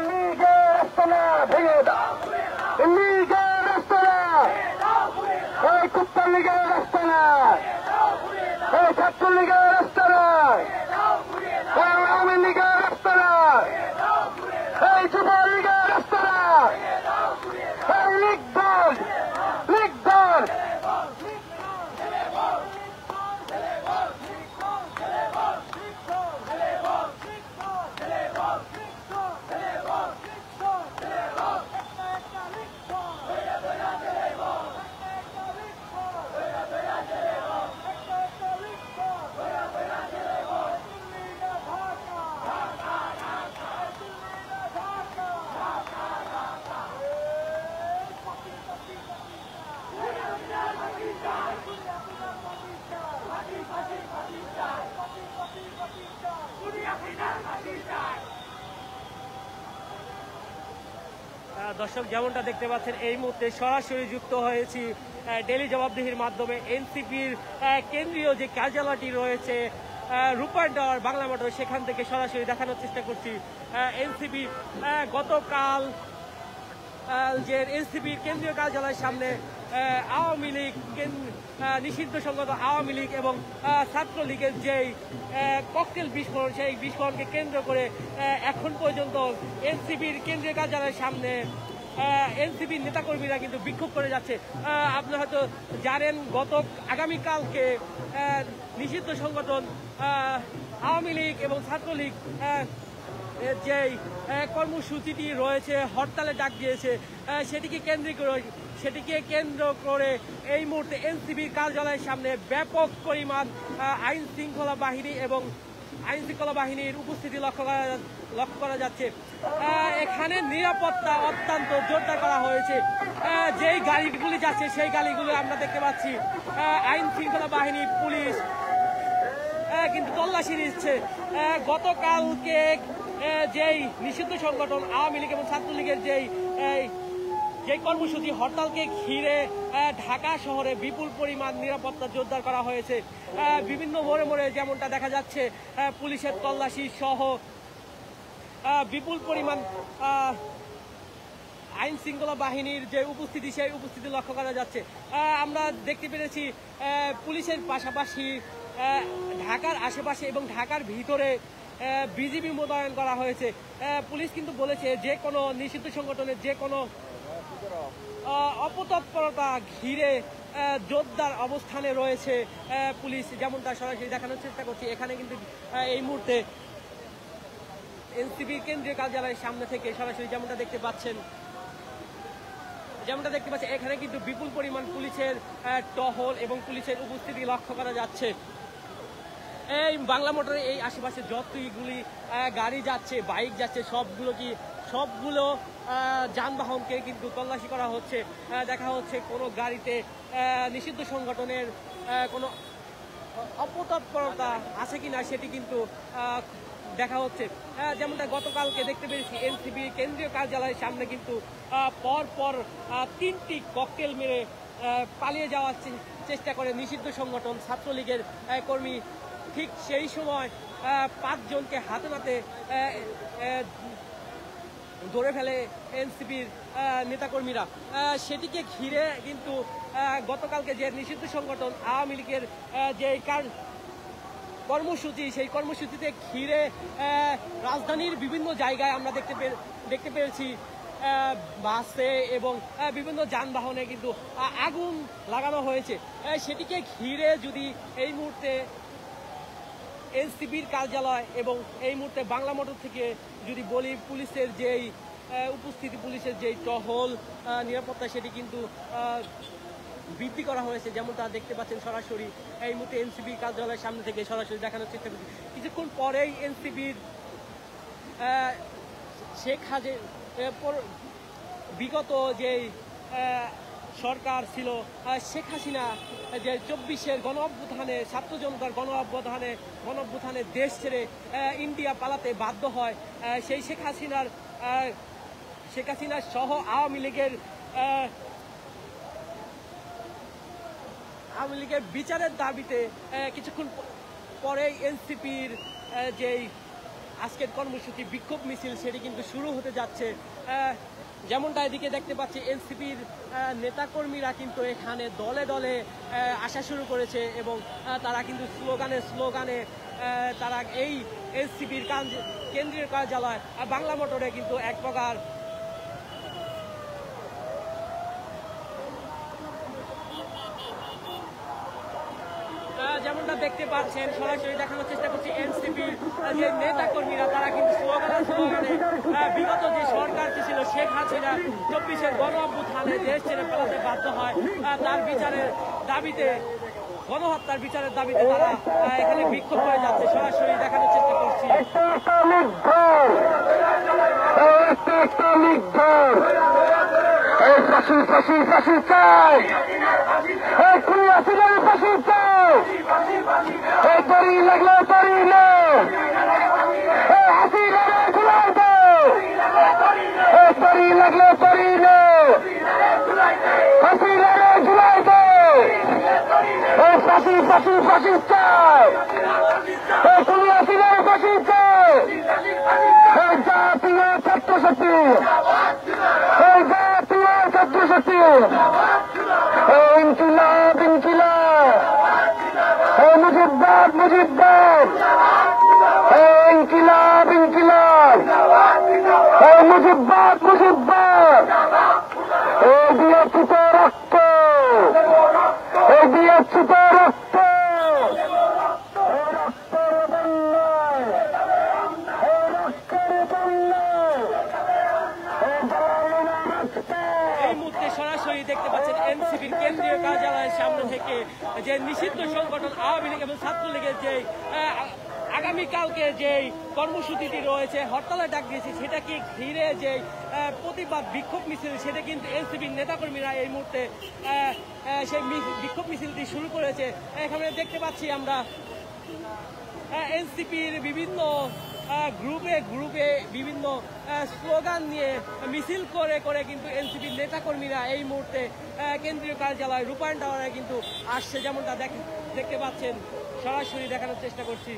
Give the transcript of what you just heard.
লীগের রাস্তা ভেঙে দাও, লীগের রাস্তা, এই কুত্তা লীগের রাস্তা না, এই ছাত্রলীগের রাস্তা নয়, এই আওয়ামী লীগের রাস্তা নয়, এই যুব লীগের রাস্তা নয়, এই লীগ দল, লীগ দল। দর্শক যেমনটা দেখতে পাচ্ছেন এই মুহূর্তে সরাসরি যুক্ত হয়েছি ডেইলি জবাবদিহির মাধ্যমে এনসিপির কেন্দ্রীয় যে কার্যালয়টি রয়েছে রূপায়ণ টাওয়ার বাংলা মোটর, সেখান থেকে সরাসরি দেখানোর চেষ্টা করছি এনসিপি গতকাল যে এনসিপির কেন্দ্রীয় কার্যালয়ের সামনে আওয়ামী লীগ নিষিদ্ধ সংগত আওয়ামী লীগ এবং ছাত্রলীগের যেই ককটেল বিস্ফোরণ, সেই বিস্ফোরণকে কেন্দ্র করে এখন পর্যন্ত এনসিপির কেন্দ্রীয় কার্যালয়ের সামনে এনসিপির নেতাকর্মীরা কিন্তু বিক্ষোভ করে যাচ্ছে। আপনারা হয়তো জানেন আগামীকালকে নিষিদ্ধ সংগঠন আওয়ামী লীগ এবং ছাত্রলীগ যেই কর্মসূচিটি রয়েছে, হরতালে ডাক দিয়েছে, সেটিকে কেন্দ্র করে এই মুহূর্তে এনসিপির কার্যালয়ের সামনে ব্যাপক পরিমাণ আইন শৃঙ্খলা বাহিনীর উপস্থিতি লক্ষ্য করা যাচ্ছে। এখানে নিরাপত্তা অত্যন্ত জোরদার করা হয়েছে। যেই গাড়িগুলি যাচ্ছে সেই গাড়িগুলো আমরা দেখতে পাচ্ছি আইন শৃঙ্খলা বাহিনী, পুলিশ কিন্তু তল্লাশি নিচ্ছে। গতকালকে যেই নিষিদ্ধ সংগঠন আওয়ামী লীগ এবং ছাত্রলীগের যেই কর্মসূচি, হরতালকে ঘিরে ঢাকা শহরে বিপুল পরিমাণ নিরাপত্তা জোরদার করা হয়েছে। বিভিন্ন মোড়ে মোড়ে যেমনটা দেখা যাচ্ছে পুলিশের তল্লাশি সহ বিপুল পরিমাণ আইন শৃঙ্খলা বাহিনীর যে উপস্থিতি, সেই উপস্থিতি লক্ষ্য করা যাচ্ছে। আমরা দেখতে পেরেছি পুলিশের পাশাপাশি ঢাকার আশেপাশে এবং ঢাকার ভিতরে বিজিবি মোতায়েন করা হয়েছে। পুলিশ কিন্তু বলেছে যে কোনো নিষিদ্ধ সংগঠনের যে কোনো অপতৎপরতা ঘিরে জোরদার অবস্থানে রয়েছে পুলিশ, যেমনটা সরাসরি দেখানোর চেষ্টা করছি। এখানে কিন্তু এই মুহূর্তে এনসিপি কেন্দ্রীয় কার্যালয়ের সামনে থেকে সরাসরি যেমনটা দেখতে পাচ্ছেন, এখানে কিন্তু বিপুল পরিমাণ পুলিশের টহল এবং পুলিশের উপস্থিতি লক্ষ্য করা যাচ্ছে। এই বাংলা মোটরে এই আশেপাশে যতগুলি গাড়ি যাচ্ছে, বাইক যাচ্ছে, সবগুলো যানবাহনকে কিন্তু তল্লাশি করা হচ্ছে। দেখা হচ্ছে কোনো গাড়িতে নিষিদ্ধ সংগঠনের কোনো অপতৎপরতা আছে কিনা সেটি কিন্তু দেখা হচ্ছে। যেমনটা গতকালকে দেখতে পেরেছি এনসিপি কেন্দ্রীয় কার্যালয়ের সামনে কিন্তু পরপর 3টি ককটেল মেরে পালিয়ে যাওয়ার চেষ্টা করে নিষিদ্ধ সংগঠন ছাত্রলীগের কর্মী। ঠিক সেই সময় 5 জনকে হাতে নাতে ধরে ফেলে এনসিপির নেতাকর্মীরা। সেটিকে ঘিরে কিন্তু গতকালকে যে নিষিদ্ধ সংগঠন আওয়ামী লীগের যে কর্মসূচি, সেই কর্মসূচিতে ঘিরে রাজধানীর বিভিন্ন জায়গায় আমরা দেখতে পেয়েছি বাসে এবং বিভিন্ন যানবাহনে কিন্তু আগুন লাগানো হয়েছে। সেটিকে ঘিরে যদি এই মুহূর্তে এনসিপির কার্যালয় এবং এই মুহূর্তে বাংলা মোটর থেকে যদি বলি, পুলিশের যেই উপস্থিতি, পুলিশের যেই টহল নিরাপত্তা, সেটি কিন্তু বৃদ্ধি করা হয়েছে। যেমনটা দেখতে পাচ্ছেন সরাসরি এই মুহূর্তে এনসিপি কার্যালয়ের সামনে থেকে সরাসরি দেখানোর চেষ্টা করছি। কিছুক্ষণ পরেই এনসিপির বিগত যেই সরকার ছিল, শেখ হাসিনা যে 24-এর গণ অভ্যুত্থানে, ছাত্র জনতার গণ অভ্যুত্থানে দেশ ছেড়ে ইন্ডিয়া পালাতে বাধ্য হয়। সেই শেখ হাসিনার সহ আওয়ামী লীগের বিচারের দাবিতে কিছুক্ষণ পরেই এনসিপির যেই আজকের কর্মসূচি বিক্ষোভ মিছিল সেটি কিন্তু শুরু হতে যাচ্ছে। যেমনটা এদিকে দেখতে পাচ্ছি এনসিপির নেতাকর্মীরা কিন্তু এখানে দলে দলে আসা শুরু করেছে এবং তারা কিন্তু স্লোগানে তারা এই এনসিপির কেন্দ্রীয় কার্যালয় বাংলা মোটরে কিন্তু এক প্রকার যেমনটা দেখতে পাচ্ছেন সরাসরি দেখানোর চেষ্টা করছি এনসিপির যে নেতা কর্মীরা তারা কিন্তু স্লোগানে বিগত যে সরকারটি ছিল শেখ হাসিনা 24-এর গণ-অভ্যুত্থানে দেশ ছেড়ে পালাতে বাধ্য হয় তার বিচারের দাবিতে গণহত্যার বিচারের দাবিতে তারা এখানে বিক্ষোভ করে যাচ্ছে। সরাসরি দেখানোর চেষ্টা করছি। ইনকিলাব ইনকিলাব মুজিববাদ মুজিববাদ ইনকিলাব ইনকিলাব মুজিববাদ মুজিববাদ এই দিয়েছিত রক্ত এই দিয়েছিত রক্ত এই মুহূর্তে সরাসরি দেখতে পাচ্ছেন এনসিপির কেন্দ্রীয় কার্যালয়ের সামনে থেকে যে নিষিদ্ধ সংগঠন আওয়ামী লীগ এবং ছাত্রলীগের যে আগামীকালকে যে কর্মসূচিটি রয়েছে হরতালের ডাক দিয়েছে সেটাকে ঘিরে যে প্রতিবাদ বিক্ষোভ মিছিল সেটা কিন্তু এনসিপির নেতাকর্মীরা এই মুহূর্তে সেই বিক্ষোভ মিছিলটি শুরু করেছে। এখানে দেখতে পাচ্ছি আমরা এনসিপির বিভিন্ন গ্রুপে বিভিন্ন স্লোগান নিয়ে মিছিল করে কিন্তু এনসিপির নেতাকর্মীরা এই মুহূর্তে কেন্দ্রীয় কার্যালয় রূপায়ণ টাওয়ারে কিন্তু আসছে। যেমনটা দেখতে পাচ্ছেন সরাসরি দেখানোর চেষ্টা করছি।